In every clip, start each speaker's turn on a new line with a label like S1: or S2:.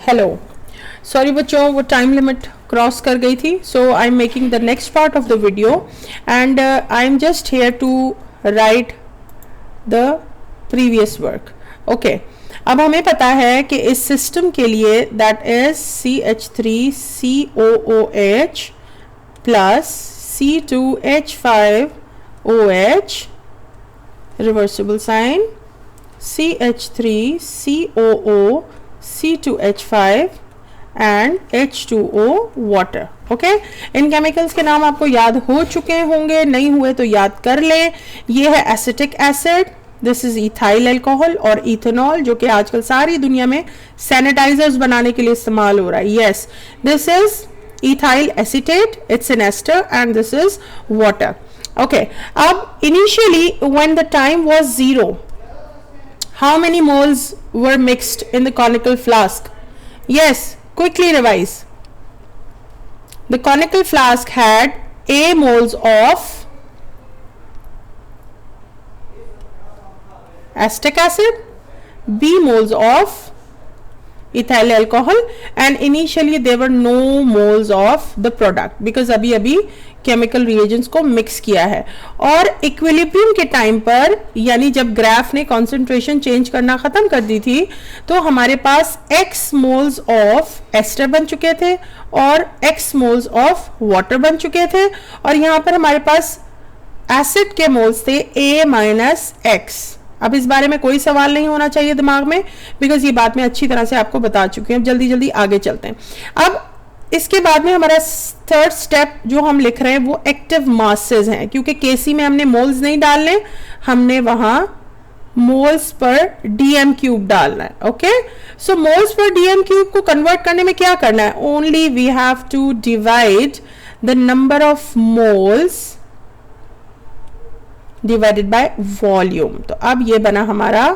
S1: Hello, sorry बच्चों, वो time limit cross कर गई थी, so I am making the next part of the video and I am just here to write the previous work. Okay, अब हमें पता है कि इस सिस्टम के लिए that is CH3COOH plus C2H5OH reversible sign CH3COO C2H5 and H2O water. Okay, इन chemicals के नाम आपको याद हो चुके होंगे, नहीं हुए तो याद कर लें. ये है acetic acid, this is ethyl alcohol और इथेनॉल, जो कि आजकल सारी दुनिया में सैनिटाइजर्स बनाने के लिए इस्तेमाल हो रहा है. Yes, this is ethyl acetate, it's an ester and this is water. Okay, अब initially when the time was 0, how many moles were mixed in the conical flask? Yes, quickly revise. The conical flask had A moles of acetic acid, B moles of ethyl alcohol and initially there were no moles of the product because अभी chemical reagents को mix किया है. और equilibrium के time पर, यानी जब graph ने कॉन्सेंट्रेशन चेंज करना खत्म कर दी थी, तो हमारे पास x मोल्स ऑफ एस्टर बन चुके थे और x मोल्स ऑफ वाटर बन चुके थे और यहाँ पर हमारे पास एसिड के मोल्स थे A माइनस एक्स. अब इस बारे में कोई सवाल नहीं होना चाहिए दिमाग में, बिकॉज ये बात मैं अच्छी तरह से आपको बता चुकी हूँ. अब जल्दी जल्दी आगे चलते हैं. अब इसके बाद में हमारा थर्ड स्टेप जो हम लिख रहे हैं वो एक्टिव मासेस हैं, क्योंकि केसी में हमने मोल्स नहीं डालने, हमने वहां मोल्स पर डीएम क्यूब डालना है. ओके, सो मोल्स पर डीएम क्यूब को कन्वर्ट करने में क्या करना है? Only we have to divide the number of moles divided by volume. तो अब ये बना हमारा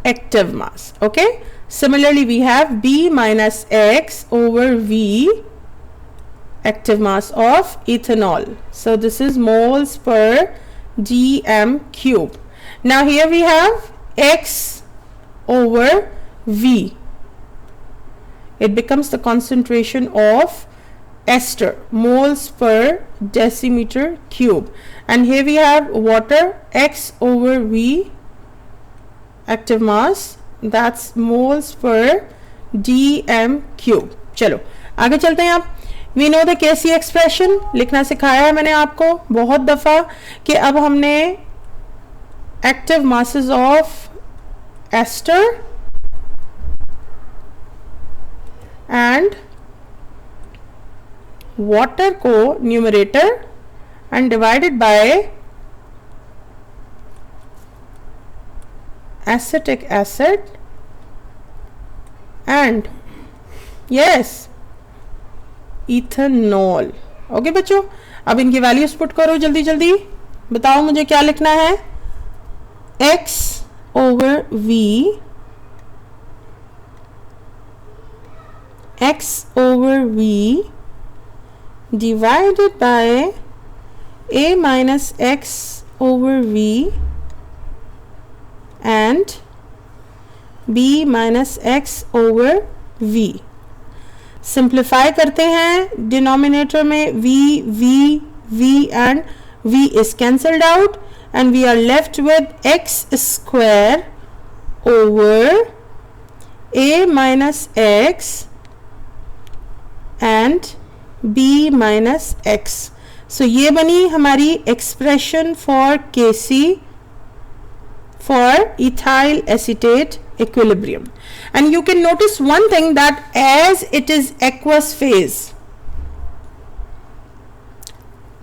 S1: active mass. Okay, similarly we have B minus X over V active mass of ethanol. So this is moles per dm cube. Now here we have X over V. It becomes the concentration of ester, moles per decimeter cube. And here we have water, X over V active mass, that's moles per dm cube. चलो आगे चलते हैं. आप we know the Kc expression, लिखना सिखाया है मैंने आपको बहुत दफा कि अब हमने active masses of ester and water को numerator and divided by acetic acid and yes ethanol. Okay बच्चों, अब इनकी वैल्यूज पुट करो जल्दी जल्दी. बताओ मुझे क्या लिखना है? X over V, X over V divided by A minus X over V and B minus X over V. Simplify करते हैं. डिनोमिनेटर में V, V, V and V is cancelled out and we are left with X square over A minus X and B minus X. So ये बनी हमारी expression for Kc for ethyl acetate equilibrium. And you can notice one thing, that as it is aqueous phase,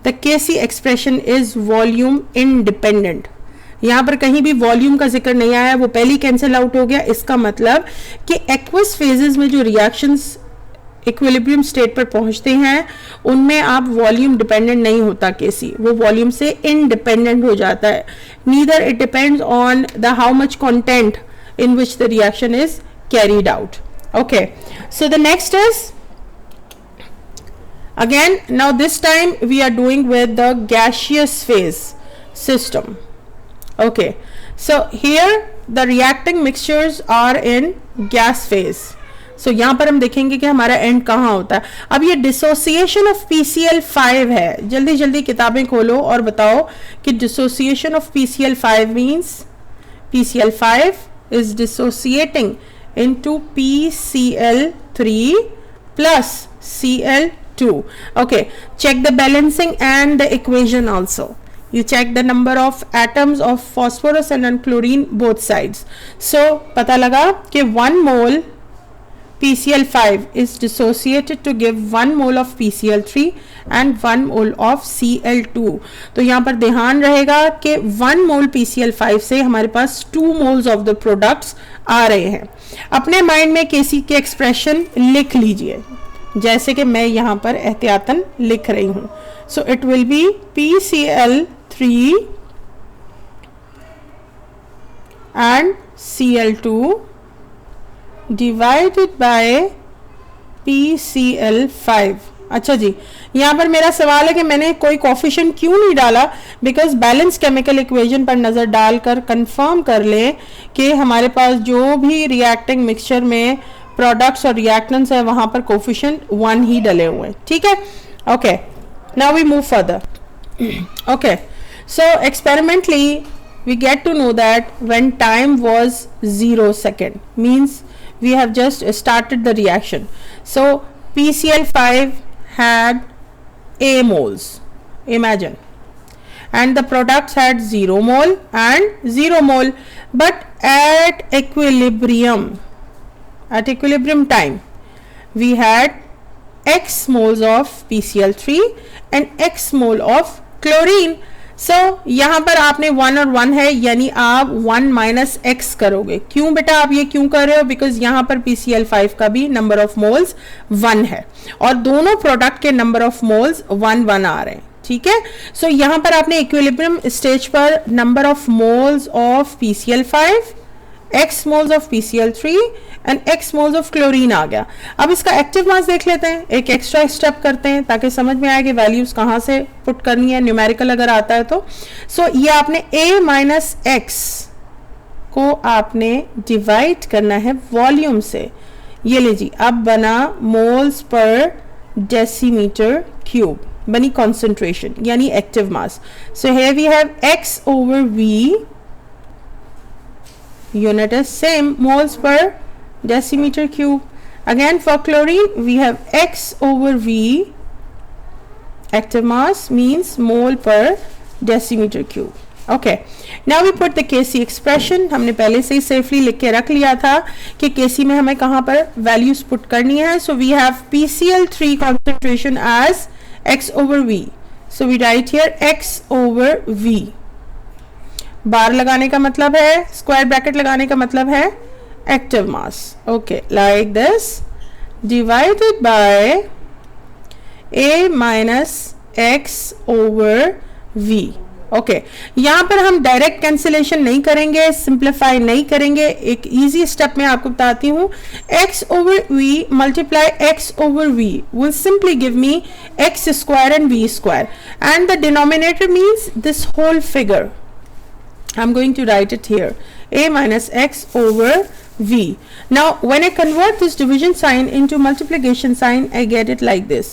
S1: the Kc expression is volume independent. यहाँ पर कहीं भी volume का जिक्र नहीं आया, वो पहले कैंसिल आउट हो गया. इसका मतलब कि एक्वस फेजेस में जो रिएक्शंस इक्विलिब्रियम स्टेट पर पहुंचते हैं उनमें आप वॉल्यूम डिपेंडेंट नहीं होता केसी, वो वॉल्यूम से इंडिपेंडेंट हो जाता है. Neither it depends on the how much content in which the reaction is carried out. Okay, so the next is again, now this time we are doing with the gaseous phase system. Okay, so here the reacting mixtures are in gas phase. So यहाँ पर हम देखेंगे कि हमारा and कहाँ होता है. अब ये डिसोसिएशन ऑफ PCl5 है. जल्दी जल्दी किताबें खोलो और बताओ कि dissociation of PCl5 means PCl5 is dissociating into PCl3 plus Cl2. Okay, check the balancing and the equation also. You check the number of atoms of phosphorus and chlorine both sides. So पता लगा कि 1 mole PCl5 is dissociated to give 1 mole of PCl3 and 1 mole of Cl2. तो यहाँ पर ध्यान रहेगा कि 1 mole PCl5 से हमारे पास 2 moles of the products आ रहे हैं. अपने माइंड में केसी के एक्सप्रेशन लिख लीजिए, जैसे कि मैं यहाँ पर एहतियातन लिख रही हूँ. So it will be PCl3 and Cl2 divided by PCl5. अच्छा जी, यहाँ पर मेरा सवाल है कि मैंने कोई कोफिशिएंट क्यों नहीं डाला, बिकॉज बैलेंस केमिकल इक्वेशन पर नज़र डालकर कंफर्म कर ले कि हमारे पास जो भी रिएक्टिंग मिक्सचर में प्रोडक्ट्स और रिएक्टेंट्स है वहाँ पर कोफिशिएंट 1 ही डले हुए हैं. ठीक है. Okay, now we move further. Okay, so experimentally we get to know that when time was 0 second means we have just started the reaction. So PCl5 had A moles, imagine, and the products had 0 mole and 0 mole, but at equilibrium time we had X moles of PCl3 and X mole of chlorine. So यहाँ पर आपने 1 और 1 है, यानी आप 1 minus x करोगे. क्यों बेटा आप ये क्यों कर रहे हो? बिकॉज यहाँ पर PCl5 का भी नंबर ऑफ मोल्स 1 है और दोनों प्रोडक्ट के नंबर ऑफ मोल्स 1 आ रहे हैं. ठीक है. सो यहाँ पर आपने इक्विलिब्रियम स्टेज पर number of moles of PCl5, X moles of PCl3 and X moles of chlorine आ गया. अब इसका एक्टिव मास देख लेते हैं, एक एक्स्ट्रा स्टेप करते हैं ताकि समझ में आए कि वैल्यूज कहाँ से पुट करनी है, न्यूमेरिकल अगर आता है तो. सो ये आपने A माइनस एक्स को आपने डिवाइड करना है वॉल्यूम से. ये लीजिए, अब बना मोल्स पर डेसीमीटर क्यूब, बनी कॉन्सेंट्रेशन यानी active mass. So here we have X over V, unit is same, moles per decimeter cube. Again for chlorine we have X over V, active mass means mole per decimeter cube. Okay, now we put the Kc expression. हमने पहले से ही safely लिख के रख लिया था कि Kc में हमें कहाँ पर वैल्यूज पुट करनी है. So we have PCl3 concentration as X over V. So we write here X over V. बार लगाने का मतलब है, स्क्वायर ब्रैकेट लगाने का मतलब है active mass. Okay, like this, divided by A minus x over V. Okay, यहाँ पर हम डायरेक्ट कैंसिलेशन नहीं करेंगे, सिंप्लीफाई नहीं करेंगे. एक इजी स्टेप में आपको बताती हूँ. X over V multiply X over V will simply give me X square and V square, and the denominator means this whole figure. I'm going to write it here, A minus X over V. Now when I convert this division sign into multiplication sign, I get it like this.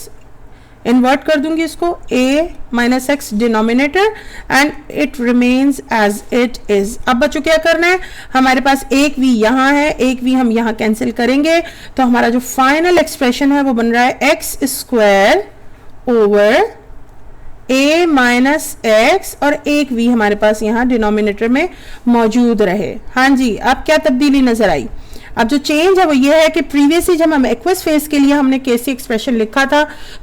S1: Invert कर दूंगी इसको, A minus X denominator and it remains as it is. अब बच्चों क्या करना है, हमारे पास एक V यहाँ है, एक V हम यहाँ कैंसिल करेंगे, तो हमारा जो फाइनल एक्सप्रेशन है वो बन रहा है X square over A minus x और एक V हमारे पास यहाँ डिनोमिनेटर में मौजूद रहे. हाँ जी, अब क्या तब्दीली नजर आई? अब जो चेंज है वो ये है कि प्रीवियसली जब हम एक्वस फेज के लिए हमने Kc एक्सप्रेशन लिखा था